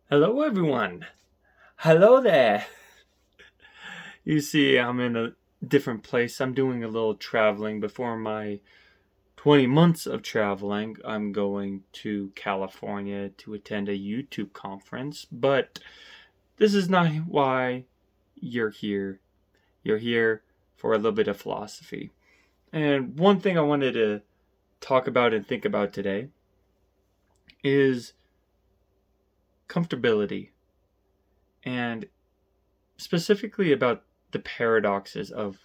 Hello, everyone. Hello there. You see, I'm in a different place. I'm doing a little traveling. Before my 20 months of traveling, I'm going to California to attend a YouTube conference. But this is not why you're here. You're here for a little bit of philosophy. And one thing I wanted to talk about and think about today is comfortability, and specifically about the paradoxes of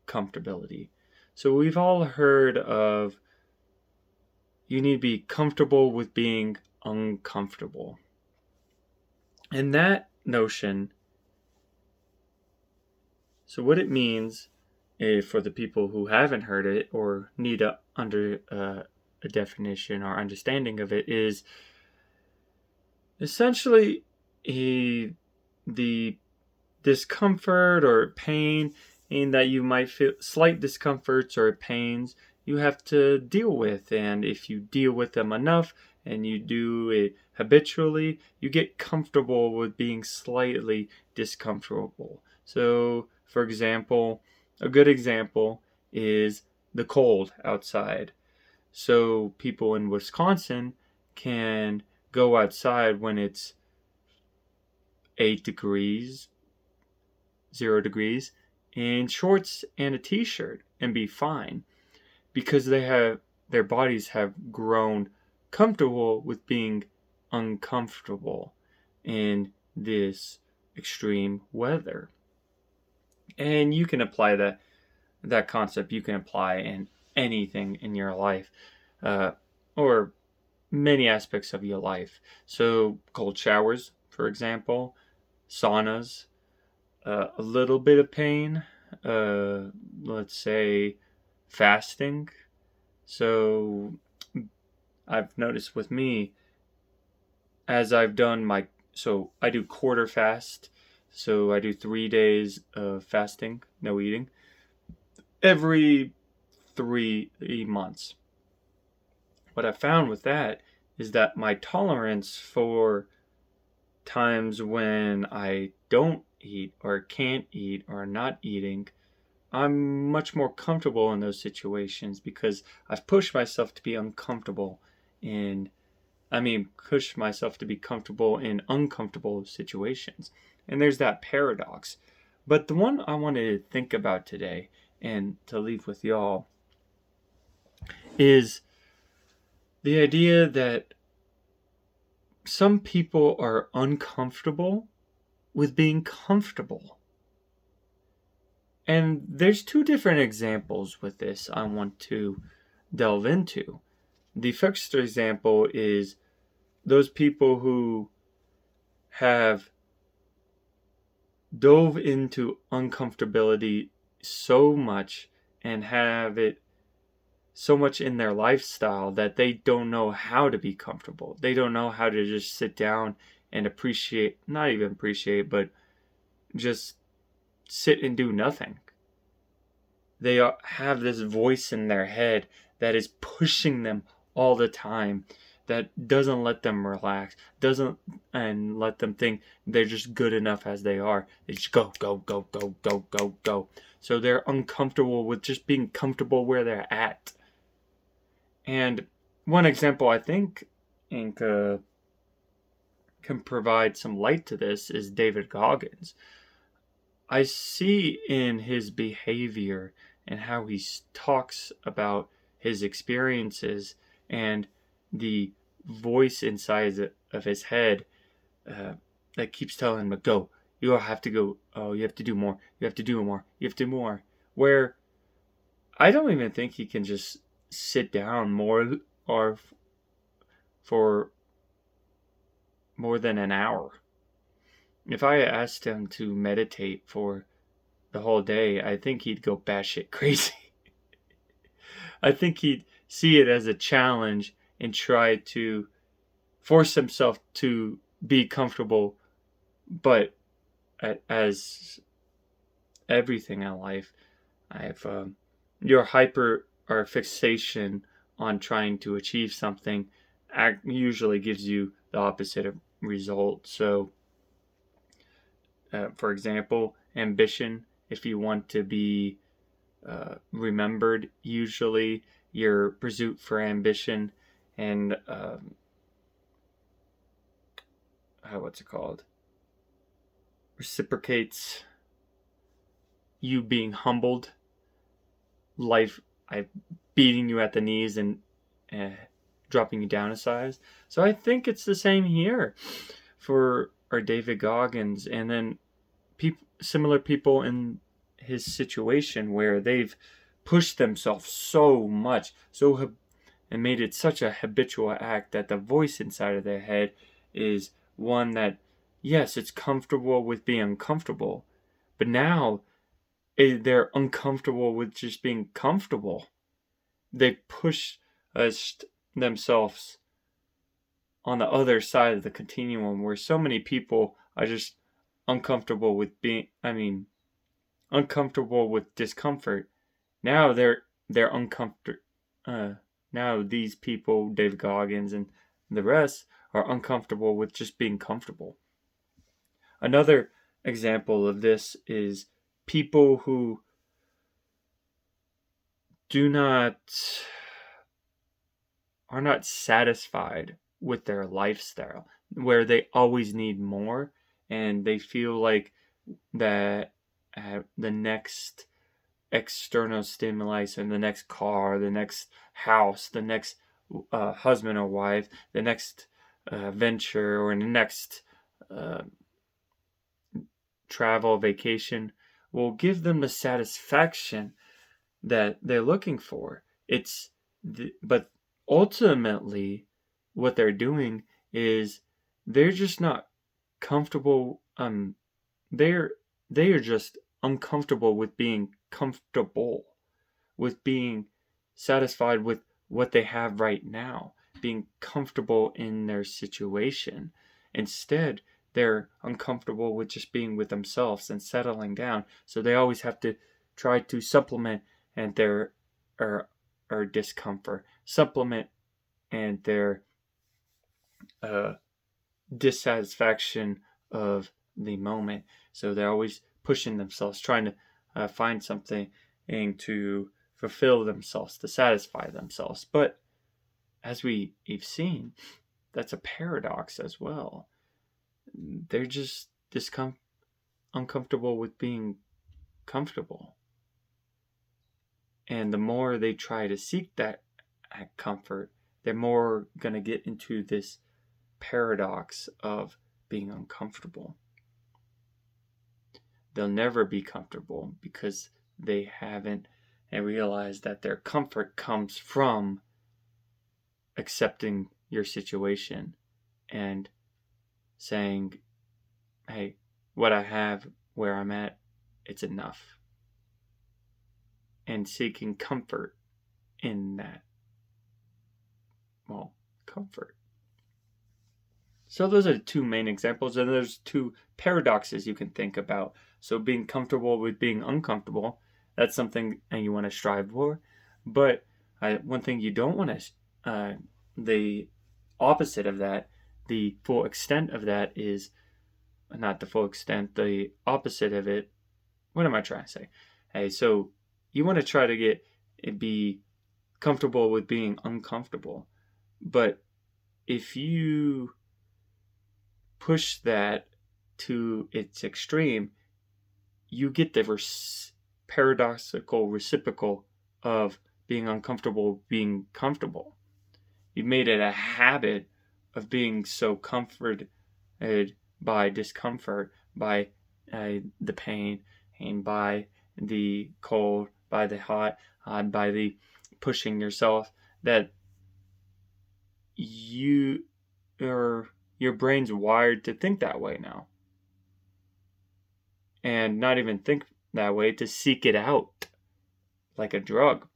comfortability. So we've all heard of you need to be comfortable with being uncomfortable. And that notion, so what it means for the people who haven't heard it or need a definition or understanding of it is essentially the discomfort or pain, in that you might feel slight discomforts or pains you have to deal with. And if you deal with them enough and you do it habitually, you get comfortable with being slightly discomfortable. So, for example, a good example is the cold outside. So, people in Wisconsin can go outside when it's 8 degrees 0 degrees in shorts and a t-shirt and be fine, because their bodies have grown comfortable with being uncomfortable in this extreme weather. And you can apply that concept, you can apply in anything in your life, uh, or many aspects of your life. So cold showers, for example, saunas, a little bit of pain, let's say fasting. So I've noticed with me, as I've done so I do quarter fast. So I do 3 days of fasting, no eating, every 3 months. What I found with that is that my tolerance for times when I don't eat or can't eat or not eating, I'm much more comfortable in those situations because I've pushed myself to be uncomfortable in push myself to be comfortable in uncomfortable situations. And there's that paradox. But the one I wanted to think about today and to leave with y'all is the idea that some people are uncomfortable with being comfortable. And there's two different examples with this I want to delve into. The first example is those people who have dove into uncomfortability so much and have it so much in their lifestyle that they don't know how to be comfortable. They don't know how to just sit down and appreciate, not even appreciate, but just sit and do nothing. They have this voice in their head that is pushing them all the time, that doesn't let them relax, doesn't and let them think they're just good enough as they are. They just go, go, go, go, go, go, go. So they're uncomfortable with just being comfortable where they're at. And one example I think Inca can provide some light to this is David Goggins. I see in his behavior and how he talks about his experiences and the voice inside of his head, uh, that keeps telling him, go, you have to go, oh, you have to do more, you have to do more, you have to do more. Where I don't even think he can just sit down more or for more than an hour. If I asked him to meditate for the whole day, I think he'd go batshit crazy. I think he'd see it as a challenge and try to force himself to be comfortable. But as everything in life, I've your hyper or fixation on trying to achieve something usually gives you the opposite of result. So, for example, ambition, if you want to be remembered, usually your pursuit for ambition and what's it called? Reciprocates you being humbled, life beating you at the knees and uh, dropping you down a size. So I think it's the same here for our David Goggins, and then similar people in his situation where they've pushed themselves so much, and made it such a habitual act that the voice inside of their head is one that, yes, it's comfortable with being uncomfortable, but now they're uncomfortable with just being comfortable. They push themselves on the other side of the continuum where so many people are just uncomfortable with uncomfortable with discomfort. Now they're uncomfortable. Now these people, David Goggins and the rest, are uncomfortable with just being comfortable. Another example of this is people who are not satisfied with their lifestyle, where they always need more, and they feel like that the next external stimuli, and the next car, the next house, the next husband or wife, the next venture, or the next travel, vacation will give them the satisfaction that they're looking for. But ultimately, what they're doing is they're just not comfortable. They are just uncomfortable with being comfortable, with being satisfied with what they have right now, being comfortable in their situation. Instead, they're uncomfortable with just being with themselves and settling down. So they always have to try to supplement and their discomfort, supplement and their dissatisfaction of the moment. So they're always pushing themselves, trying to find something and to fulfill themselves, to satisfy themselves. But as we've seen, that's a paradox as well. They're just uncomfortable with being comfortable. And the more they try to seek that comfort, they're more going to get into this paradox of being uncomfortable. They'll never be comfortable because they haven't realized that their comfort comes from accepting your situation and saying, hey, what I have, where I'm at, it's enough. And seeking comfort in that. Well, comfort. So those are the two main examples, and there's two paradoxes you can think about. So being comfortable with being uncomfortable, that's something you want to strive for. But one thing you don't want to, the opposite of that, the full extent of that is, not the full extent, the opposite of it. What am I trying to say? Hey, so you want to try to be comfortable with being uncomfortable. But if you push that to its extreme, you get the paradoxical reciprocal of being uncomfortable being comfortable. You've made it a habit of being so comforted by discomfort, by the pain, and by the cold, by the hot, by the pushing yourself, that your brain's wired to think that way now. And not even think that way, to seek it out like a drug.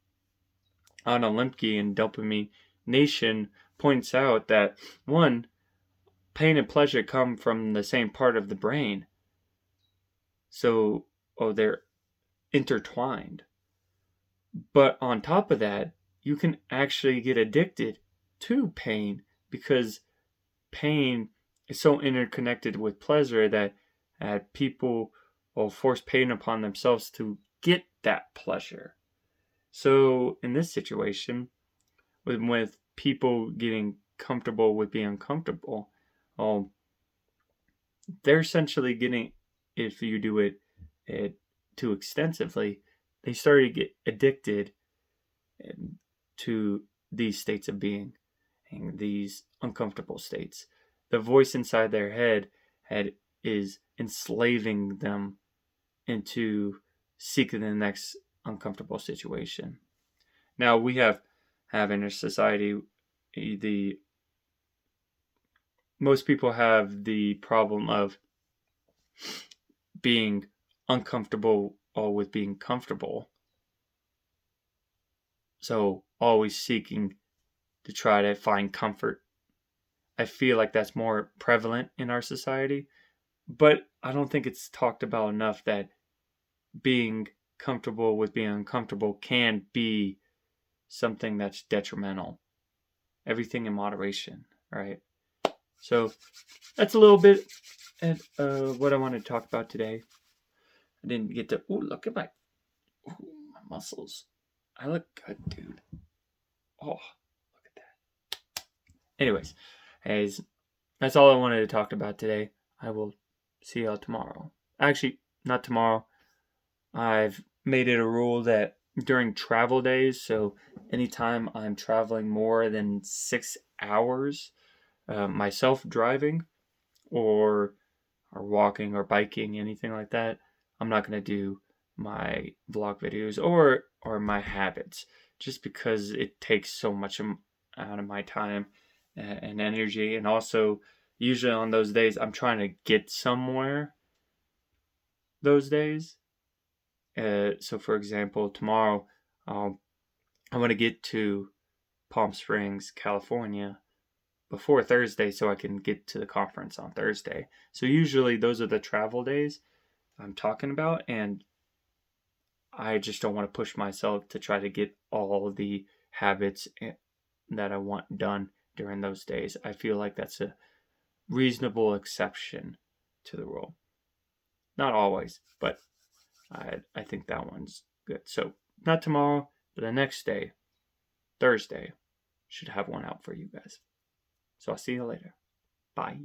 Anna Lembke in Dopamine Nation points out that, one, pain and pleasure come from the same part of the brain. So, they're intertwined. But on top of that, you can actually get addicted to pain, because pain is so interconnected with pleasure that people will force pain upon themselves to get that pleasure. So in this situation, with people getting comfortable with being uncomfortable, um, they're essentially getting, if you do it too extensively, they start to get addicted to these states of being and these uncomfortable states. The voice inside their head is enslaving them into seeking the next uncomfortable situation. Now we have in our society, the most people have the problem of being uncomfortable or with being comfortable. So always seeking to try to find comfort. I feel like that's more prevalent in our society, but I don't think it's talked about enough that being comfortable with being uncomfortable can be something that's detrimental. Everything in moderation, right? So that's a little bit of what I wanted to talk about today. I didn't get to. Ooh, look at my muscles. I look good, dude. Oh, look at that. Anyways, as that's all I wanted to talk about today. I will see y'all tomorrow. Actually, not tomorrow. I've made it a rule that during travel days, so anytime I'm traveling more than 6 hours, myself driving or walking or biking, anything like that, I'm not going to do my vlog videos or my habits, just because it takes so much out of my time and energy. And also, usually on those days, I'm trying to get somewhere those days. So for example, tomorrow, I want to get to Palm Springs, California before Thursday so I can get to the conference on Thursday. So usually those are the travel days I'm talking about, and I just don't want to push myself to try to get all the habits that I want done during those days. I feel like that's a reasonable exception to the rule. Not always, but I think that one's good. So not tomorrow, but the next day, Thursday, should have one out for you guys. So I'll see you later. Bye.